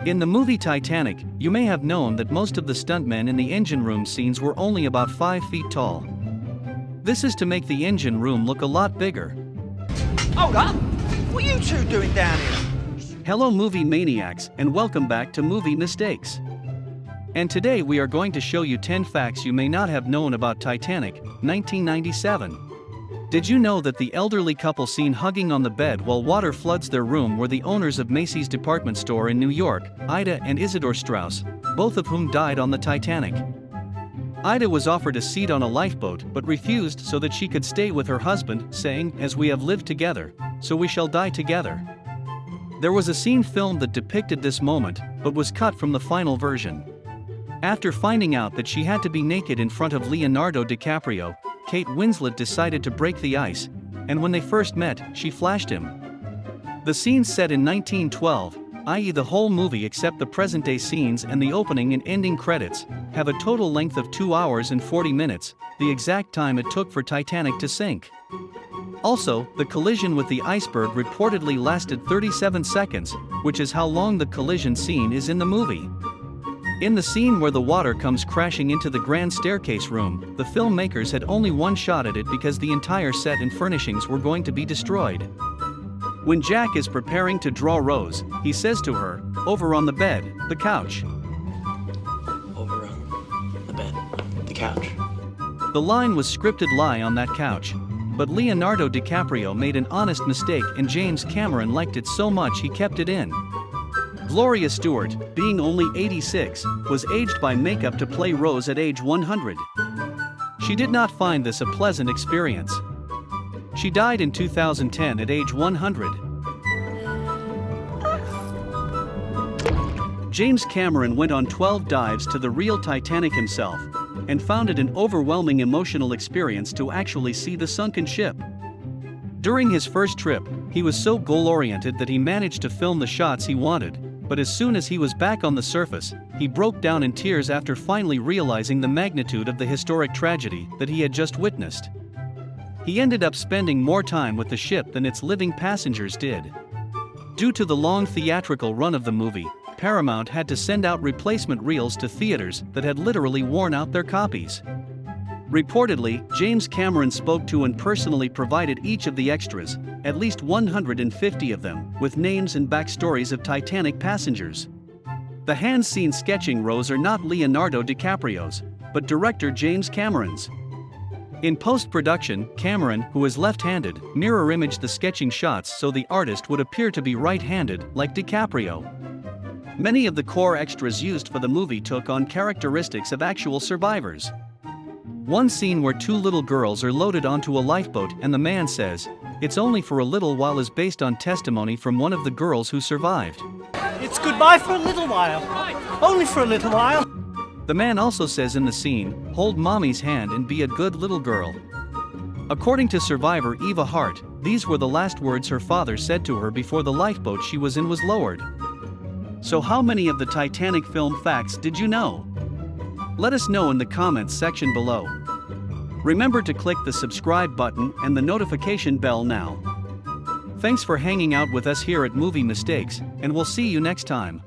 In the movie Titanic, you may have known that most of the stuntmen in the engine room scenes were only about 5 feet tall. This is to make the engine room look a lot bigger. Hold up! What are you two doing down here? Hello movie maniacs, and welcome back to Movie Mistakes. And today we are going to show you 10 facts you may not have known about Titanic, 1997. Did you know that the elderly couple seen hugging on the bed while water floods their room were the owners of Macy's department store in New York, Ida and Isidore Straus, both of whom died on the Titanic? Ida was offered a seat on a lifeboat but refused so that she could stay with her husband, saying, "As we have lived together, so we shall die together." There was a scene filmed that depicted this moment, but was cut from the final version. After finding out that she had to be naked in front of Leonardo DiCaprio, Kate Winslet decided to break the ice, and when they first met, she flashed him. The scenes set in 1912, i.e. the whole movie except the present-day scenes and the opening and ending credits, have a total length of 2 hours and 40 minutes, the exact time it took for Titanic to sink. Also, the collision with the iceberg reportedly lasted 37 seconds, which is how long the collision scene is in the movie. In the scene where the water comes crashing into the grand staircase room, the filmmakers had only one shot at it because the entire set and furnishings were going to be destroyed. When Jack is preparing to draw Rose, he says to her, "Over on the bed, the couch." Over on the bed, the couch. The line was scripted "lie on that couch." But Leonardo DiCaprio made an honest mistake and James Cameron liked it so much he kept it in. Gloria Stewart, being only 86, was aged by makeup to play Rose at age 100. She did not find this a pleasant experience. She died in 2010 at age 100. James Cameron went on 12 dives to the real Titanic himself, and found it an overwhelming emotional experience to actually see the sunken ship. During his first trip, he was so goal-oriented that he managed to film the shots he wanted, but as soon as he was back on the surface, he broke down in tears after finally realizing the magnitude of the historic tragedy that he had just witnessed. He ended up spending more time with the ship than its living passengers did. Due to the long theatrical run of the movie, Paramount had to send out replacement reels to theaters that had literally worn out their copies. Reportedly, James Cameron spoke to and personally provided each of the extras, at least 150 of them, with names and backstories of Titanic passengers. The hands seen sketching Rose are not Leonardo DiCaprio's, but director James Cameron's. In post-production, Cameron, who is left-handed, mirror-imaged the sketching shots so the artist would appear to be right-handed, like DiCaprio. Many of the core extras used for the movie took on characteristics of actual survivors. One scene where 2 little girls are loaded onto a lifeboat and the man says, "It's only for a little while," is based on testimony from one of the girls who survived. It's goodbye for a little while. Only for a little while. The man also says in the scene, "Hold mommy's hand and be a good little girl." According to survivor Eva Hart, these were the last words her father said to her before the lifeboat she was in was lowered. So how many of the Titanic film facts did you know? Let us know in the comments section below. Remember to click the subscribe button and the notification bell now. Thanks for hanging out with us here at Movie Mistakes, and we'll see you next time.